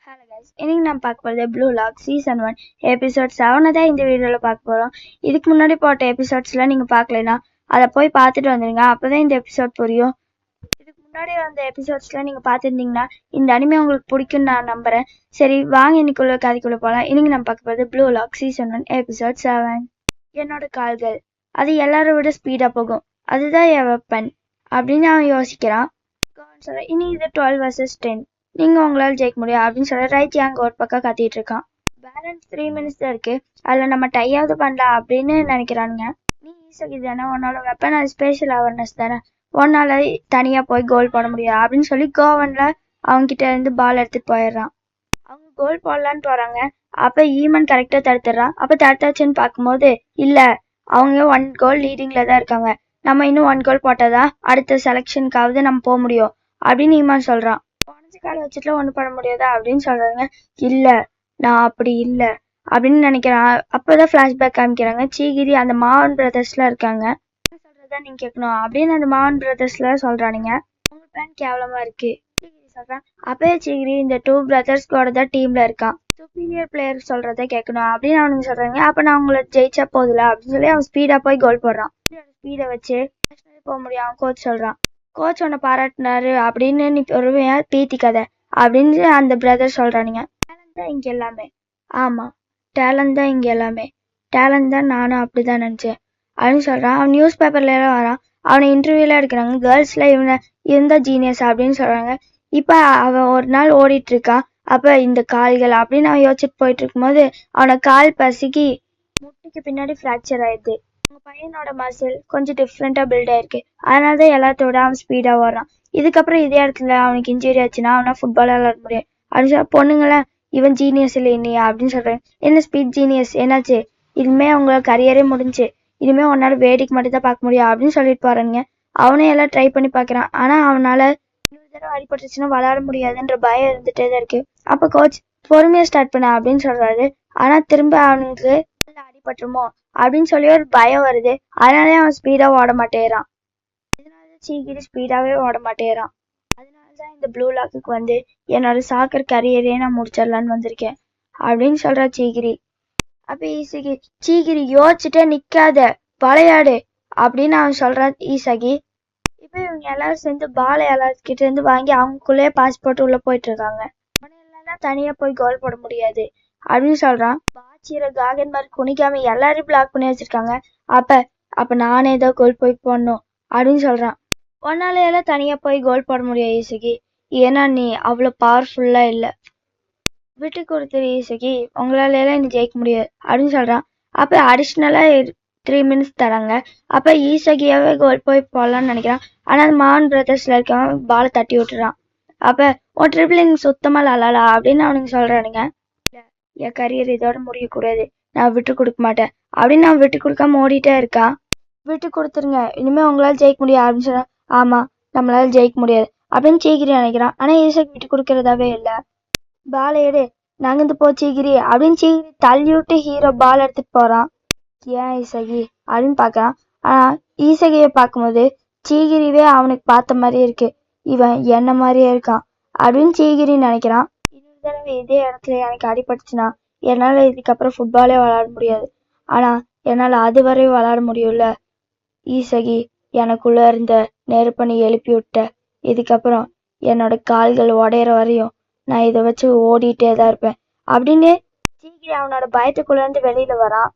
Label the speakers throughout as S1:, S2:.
S1: Hello guys, இன்னைக்கு நான் பார்க்க போகிறது ப்ளூ லாக் சீசன் 1 எபிசோட் 7 தான் இந்த வீடியோவில் பார்க்க போகிறோம். இதுக்கு முன்னாடி போட்ட எபிசோட்ஸ்லாம் நீங்கள் பார்க்கலைன்னா அதை போய் பார்த்துட்டு வந்துடுங்க. அப்போ தான் இந்த எபிசோட் புரியும். இதுக்கு முன்னாடி வந்த எபிசோட்ஸ்லாம் நீங்கள் பார்த்துருந்தீங்கன்னா இந்த அனிமே உங்களுக்கு பிடிக்கும்னு நான் நம்புகிறேன். சரி வாங்க இன்னைக்குள்ள கதைக்குள்ளே போகலாம். இன்னைக்கு நான் பார்க்க போகிறது ப்ளூ லாக் சீசன் 1 எபிசோட் 7. என்னோட கால்கள் அது எல்லாரும் விட ஸ்பீடாக போகும், அதுதான் என் வெப்பன் அப்படின்னு அவன் யோசிக்கிறான். இனி இது 12 vs 10, நீங்க உங்களால ஜெயிக்க முடியும் அப்படின்னு சொல்ல ரைட் அங்க ஒரு பக்கம் கத்திட்டு இருக்கான். பேலன்ஸ் 3 minutes தான் இருக்கு, அதுல நம்ம டையாவது பண்ணலாம் அப்படின்னு நினைக்கிறானுங்க. நீ ஈஸி தானே, உன்னோட வெப்பன் அது ஸ்பெஷல் அவேர்னஸ் தானே, உன்னால தனியா போய் கோல் போட முடியாது அப்படின்னு சொல்லி கோவன்ல அவங்க கிட்ட இருந்து பால் எடுத்துட்டு போயிடுறான். அவங்க கோல் போடலான்னு போறாங்க. அப்ப ஈமன் கரெக்டா தடுத்துறான். அப்ப தடுத்தாச்சுன்னு பார்க்கும்போது இல்ல, அவங்க 1 goal லீடிங்ல தான் இருக்காங்க, நம்ம இன்னும் 1 goal போட்டாதான் அடுத்த செலெக்ஷனுக்காவது நம்ம போக முடியும் அப்படின்னு ஈமான் சொல்றான். காலை வச்சுட்டு ஒண்ணு பண்ண முடியாதா அப்படின்னு சொல்றாங்க. இல்ல, நான் அப்படி இல்ல அப்படின்னு நினைக்கிறான். அப்பதான் பிளாஷ்பேக் காமிக்கிறாங்க. சீகிரி அந்த மாவன் பிரதர்ஸ்ல இருக்காங்க. சொல்றதா நீங்க கேட்கணும் அப்படின்னு அந்த மாவன் பிரதர்ஸ்ல சொல்றானுங்க. உங்க பிளான் கேவலமா இருக்கு சீகிரி சொல்றான். அப்பயே சீகிரி இந்த 2 brothers-கோட தான் டீம்ல இருக்கான், சுப்பீரியர் பிளேயர் சொல்றத கேட்கணும் அப்படின்னு அவனுங்க சொல்றாங்க. அப்ப நான் உங்களை ஜெயிச்சா போதுல அப்படின்னு சொல்லி அவன் ஸ்பீடா போய் கோல் போடுறான். ஸ்பீடை வச்சு போக முடியும் அவன் கோச் சொல்றான். கோச் உன்னை பாராட்டினாரு அப்படின்னு நீ பொறுமையா பீத்திக்காத அப்படின்னு அந்த பிரதர் சொல்றானுங்க. டேலண்ட் தான் இங்க எல்லாமே. ஆமா, டேலண்ட் தான் இங்க எல்லாமே, டேலண்ட் தான் நானும் அப்படிதான் நினைச்சேன் அப்படின்னு சொல்றான். அவன் நியூஸ் பேப்பர்ல எல்லாம் வரான். அவனை இன்டர்வியூல எடுக்கிறாங்க. கேர்ள்ஸ்ல இவனை இருந்தா ஜீனியஸ் அப்படின்னு சொல்றாங்க. இப்ப அவன் ஒரு நாள் ஓடிட்டு இருக்கான். அப்ப இந்த கால்கள் அப்படின்னு அவன் யோசிச்சுட்டு போயிட்டு இருக்கும்போது அவனை கால் பசிக்கி முட்டிக்கு பின்னாடி ஃப்ராக்சர் ஆயிடுது. உங்க பையனோட மசில் கொஞ்சம் டிஃப்ரெண்டா பில்ட் ஆயிருக்கு, அதனாலதான் எல்லாத்தோட அவன் ஸ்பீடா ஓடுறான். இதுக்கப்புறம் இதே இடத்துல அவனுக்கு இன்ஜுரி ஆச்சுன்னா அவனா ஃபுட்பால் விளையாட முடியும் அப்படின்னு சொல்ல பொண்ணுங்களா இவன் ஜீனியஸ் இல்லை இல்லையா அப்படின்னு சொல்றேன். என்ன ஸ்பீட் ஜீனியஸ் என்னாச்சு, இனிமே உங்களோட கரியரே முடிஞ்சு, இனிமே உன்னால வேடிக்கை மட்டும் தான் பார்க்க முடியும் அப்படின்னு சொல்லிட்டு போறானுங்க. அவனே எல்லாம் ட்ரை பண்ணி பாக்குறான். ஆனா அவனால இன்னொரு தடவை அடிபட்டுச்சுன்னா விளையாட முடியாதுன்ற பயம் இருந்துட்டே தான் இருக்கு. அப்ப கோச் பொறுமையா ஸ்டார்ட் பண்ண அப்படின்னு சொல்றாரு. ஆனா திரும்ப அவனுக்கு அடிபட்டுருமோ அப்படின்னு சொல்லி ஒரு பயம் வருது. அதனாலே அவன் ஸ்பீடா ஓட மாட்டேறான். இதனாலதான் சீக்கிரம் ஸ்பீடாவே ஓட மாட்டேறான். அதனாலதான் இந்த ப்ளூ லாக்குக்கு வந்து என்னோட சாக்கர் கரியரே நான் முடிச்சிடலான்னு வந்திருக்கேன் அப்படின்னு சொல்றா சீகிரி. அப்ப ஈசகி சீகிரி யோசிச்சுட்டே நிக்காத, விளையாடு அப்படின்னு அவன் சொல்றான். ஈசகி இப்ப இவங்க எல்லாரும் சேர்ந்து பாலை எல்லார்கிட்ட இருந்து வாங்கி அவங்களுக்குள்ளே பாஸ்போர்ட் உள்ள போயிட்டு இருக்காங்க. அவனால தனியா போய் கோல் போட முடியாது அப்படின்னு சொல்றான். பாச்சிர காகன் மாதிரி குனிக்காம எல்லாரையும் பிளாக் பண்ணி வச்சிருக்காங்க. அப்ப நானே ஏதோ கோல் போய் போடணும் அப்படின்னு சொல்றான். உன்னால எல்லாம் தனியா போய் கோல் போட முடியாது ஈசகி, ஏன்னா நீ அவ்வளவு பவர்ஃபுல்லா இல்ல, விட்டு கொடுத்துரு ஈசகி, உங்களால எல்லாம் நீ ஜெயிக்க முடியாது அப்படின்னு சொல்றான். அப்ப அடிஷ்னலா 3 minutes தராங்க. அப்ப ஈசகியாவே கோல் போய் போடலாம்னு நினைக்கிறான். ஆனா மாவன் பிரதர்ஸ்ல இருக்கவன் பாலை தட்டி விட்டுறான். அப்ப உன் ட்ரிபிளிங் சுத்தமா லலாலா அப்படின்னு அவனுக்கு சொல்றானுங்க. என் கரியர் இதோட முடியக்கூடாது, நான் விட்டு கொடுக்க மாட்டேன் அப்படின்னு அவன் விட்டு கொடுக்காம ஓடிட்டே இருக்கான். விட்டு கொடுத்துருங்க, இனிமே உங்களால ஜெயிக்க முடியாது அப்படின்னு சொன்னா. ஆமா, நம்மளால ஜெயிக்க முடியாது அப்படின்னு சீகிரி நினைக்கிறான். ஆனா ஈசக் விட்டு கொடுக்கறதாவே இல்ல. பால் எடு, நகர்ந்து போ சீகிரி அப்படின்னு சீகிரி தள்ளி விட்டு ஹீரோ பால் எடுத்துட்டு போறான். ஏன் ஈசகி அப்படின்னு பாக்குறான். ஆனா ஈசகிய பார்க்கும்போது சீகிரிவே அவனுக்கு பார்த்த மாதிரி இருக்கு, இவன் என்ன மாதிரியே இருக்கான் அப்படின்னு சீகிரி நினைக்கிறான். இன்னொரு தடவை இதே இடத்துல எனக்கு அடிபட்டுச்சுன்னா என்னால இதுக்கப்புறம் ஃபுட்பாலே விளையாட முடியாது. ஆனா என்னால அதுவரை விளையாட முடியும்ல ஈசகி, எனக்குள்ள இருந்த நெருப்பை நீ எழுப்பி விட்ட, இதுக்கப்புறம் என்னோட கால்கள் உடையிற வரையும் நான் இதை வச்சு ஓடிட்டே தான் இருப்பேன் அப்படின்னு சீக்கிரி அவனோட பயத்துக்குள்ள இருந்து வெளியில வரான்.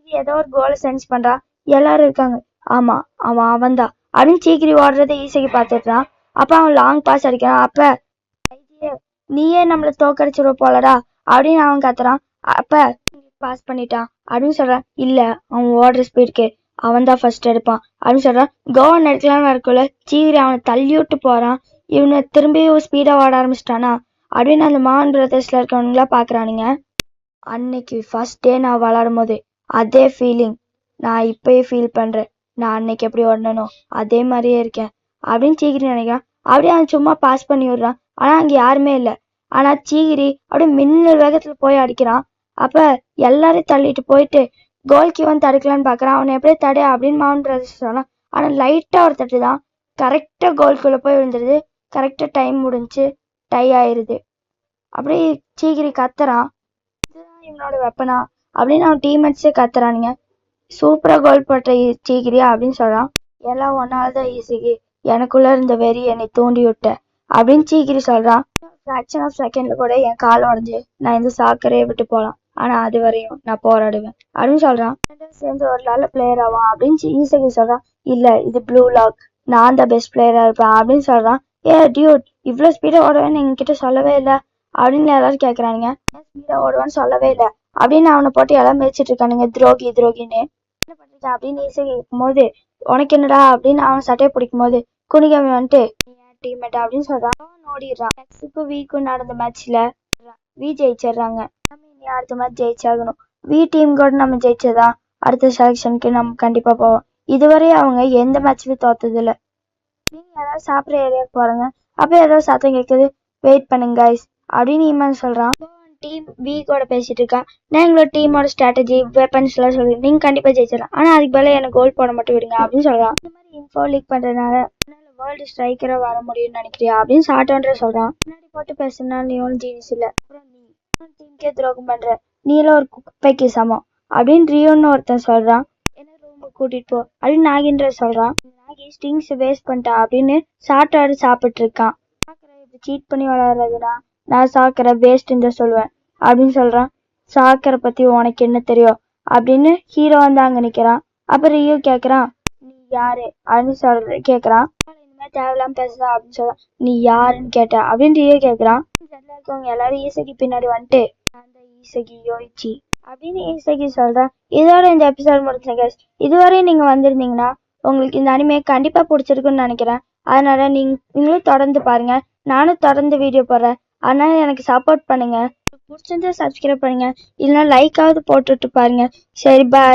S1: ஏதோ ஒரு கோலை சென்ஸ் பண்றான். எல்லாரும் இருக்காங்க. ஆமா, அவன்தான் அப்படின்னு சீக்கிரி ஓடுறதை ஈசகி பாத்துட்டான். அப்ப அவன் லாங் பாஸ் அடிக்கிறான். அப்ப நீயே நம்மள தோக்கடிச்சிருவ போலடா அப்படின்னு அவன் கத்துறான். அப்ப பாஸ் பண்ணிட்டான் அப்படின்னு சொல்றான். இல்ல, அவன் ஓடுற ஸ்பீடுக்கு அவன் தான் ஃபர்ஸ்ட் எடுப்பான் அப்படின்னு சொல்றான். கோவன் எடுக்கலாம்னு இருக்கல சீக்கிரி அவனை தள்ளி விட்டு போறான். இவனை திரும்பியும் ஸ்பீடா ஓட ஆரம்பிச்சிட்டானா அப்படின்னு அந்த மாவன் பிரதர்ஸ்ல இருக்கவனுங்களா பாக்குறானுங்க. அன்னைக்கு ஃபர்ஸ்ட் டே நான் விளையாடும் போது அதே ஃபீலிங் நான் இப்பயே ஃபீல் பண்றேன், நான் அன்னைக்கு எப்படி ஓடணும் அதே மாதிரியே இருக்கேன் அப்படின்னு சீக்கிரி நினைக்கிறான். அப்படியே அவன் சும்மா பாஸ் பண்ணி விடுறான். ஆனா அங்க யாருமே இல்ல. ஆனா சீகிரி அப்படியே மின்னல் வேகத்துல போய் அடிக்கிறான். அப்ப எல்லாரையும் தள்ளிட்டு போயிட்டு கோல்கி வந்து தடுக்கலான்னு பாக்குறான். அவனை எப்படியே தடு அப்படின்னு மாவன் பிரதர்ஸ் சொன்னான். ஆனா லைட்டா ஒரு தட்டு தான், கரெக்டா கோல்குள்ள போய் விழுந்துருது. கரெக்டா டைம் முடிஞ்சு டை ஆயிருது. அப்படியே சீக்கிரி கத்துறான், இதுதான் இவனோட வெப்பனா அப்படின்னு அவன் டீம்மேட்ஸே கத்துறானுங்க. சூப்பரா கோல் போட்ட சீக்கிரி அப்படின்னு சொல்றான். எல்லாம் ஒன்னாலதான் ஈஸிக்கு, எனக்குள்ள இருந்த வெறி என்னை தூண்டி விட்ட அப்படின்னு சீக்கிரி சொல்றான். ஃபிராக்ஷன் ஆஃப் செகண்ட்ல கூட என் கால் உடஞ்சு நான் இந்த சாக்கரையை விட்டு போலாம், ஆனா அது வரையும் நான் போராடுவேன் அப்படின்னு சொல்றான். சேர்ந்து ஒரு நல்ல பிளேயர் ஆவான் அப்படின்னு ஈஸிக்கு சொல்றான். இல்ல, இது ப்ளூ லாக், நான் தான் பெஸ்ட் பிளேயரா இருப்பேன் அப்படின்னு சொல்றான். டியூட், இவ்வளவு ஸ்பீடா ஓடுவேன்னு எங்ககிட்ட சொல்லவே இல்லை அப்படின்னு எல்லாரும் கேக்குறானுங்க. ஸ்பீடா ஓடுவான்னு சொல்லவே இல்லை அப்படின்னு அவனை போட்டு எல்லாம் மிதிச்சிட்டு இருக்கானுங்க, துரோகி துரோகின்னு. என்ன பண்றீங்க அப்படின்னு ஈஸிக்கு இருக்கும் போது, உனக்கு என்னடா அப்படின்னு அவன் சட்டையை பிடிக்கும் போது குனிகாமி வந்துட்டு டீம்மேட் அப்படின்னு சொல்றான். ஓடிடுறான். நெக்ஸ்ட்டுக்கும் வீக்கும் நடந்த மேட்ச்ல வி ஜெயிச்சிடுறாங்க. நம்ம இனி அடுத்த மேட்ச் ஜெயிச்சாகணும். வி டீம் கூட நம்ம ஜெயிச்சதா அடுத்த செலெக்ஷனுக்கு நம்ம கண்டிப்பா போவோம். இதுவரை அவங்க எந்த மேட்ச்லயும் தோத்தது இல்ல. நீங்க யாராவது சாப்பிட்ற ஏரியாவுக்கு போறாங்க, அப்ப ஏதாவது சத்தம் கேட்குது, வெயிட் பண்ணுங்க கைஸ் அப்படின்னு இமான் சொல்றான். டீம் வி கூட பேசிட்டு இருக்கான். நான் எங்களோட டீமோட ஸ்ட்ராட்டஜி வெப்பன்ஸ் எல்லாம் சொல்லி நீங்க கண்டிப்பா ஜெயிச்சிடலாம், ஆனா அதுக்கு பதிலா எனக்கு கோல் போட மட்டும் விடுங்க அப்படின்னு சொல்றான். இந்த மாதிரி இன்ஃபோ லீக் பண்றதுனால வேர்ல்டு ஸ்ட்ரைக்கரா வர முடியும்னு நினைக்கிறியா அப்படின்னு சாட்டோன்ற சொல்றான். முன்னாடி போட்டு பேசுனா நீ ஒன்றும் ஜீனிஸ் இல்ல, அப்புறம் நீ டீமுக்கே துரோகம் பண்ற, நீ எல்லாம் ஒரு குப்பைக்கு சமம் அப்படின்னு ரியோன்னு ஒருத்தன் சொல்றான். என்ன ரூமுக்கு கூட்டிட்டு போ அப்படின்னு நாகின்ற சொல்றான். நாகி ஸ்டிங்ஸ் வேஸ்ட் பண்ணிட்டா அப்படின்னு சாட்டாடு சாப்பிட்டு இருக்கான். இப்படி சீட் பண்ணி விளையாடுறதுனா நான் சாக்கரை வேஸ்ட்ன்னு சொல்லுவேன் அப்படின்னு சொல்றான். சாக்கரை பத்தி உனக்கு என்ன தெரியும் அப்படின்னு ஹீரோ வந்து அங்க நிக்கிறான். அப்புறம் ரியோ கேக்குறான், நீ யாரு அப்படின்னு கேக்குறான். இனிமே தேவையில்லாம பேசுறா அப்படின்னு சொல்றான். நீ யாருன்னு கேட்ட அப்படின்னு ரியோ கேக்குறான். இருக்கவங்க எல்லாரும் ஈசகி பின்னாடி வந்துட்டு அந்த ஈசகி யோயிச்சி அப்படின்னு ஈசகி சொல்றான். இதோட இந்த எபிசோட் முடிச்சுங்க guys. இதுவரை நீங்க வந்திருந்தீங்கன்னா உங்களுக்கு இந்த அனிமே கண்டிப்பா பிடிச்சிருக்குன்னு நினைக்கிறேன். அதனால நீங்களும் தொடர்ந்து பாருங்க, நானும் தொடர்ந்து வீடியோ போடுறேன். அதனால எனக்கு சப்போர்ட் பண்ணுங்க. பிடிச்சிருந்தா சப்ஸ்கிரைப் பண்ணுங்க, இல்லைன்னா லைக்காவது போட்டுட்டு பாருங்க. சரி, பாய்.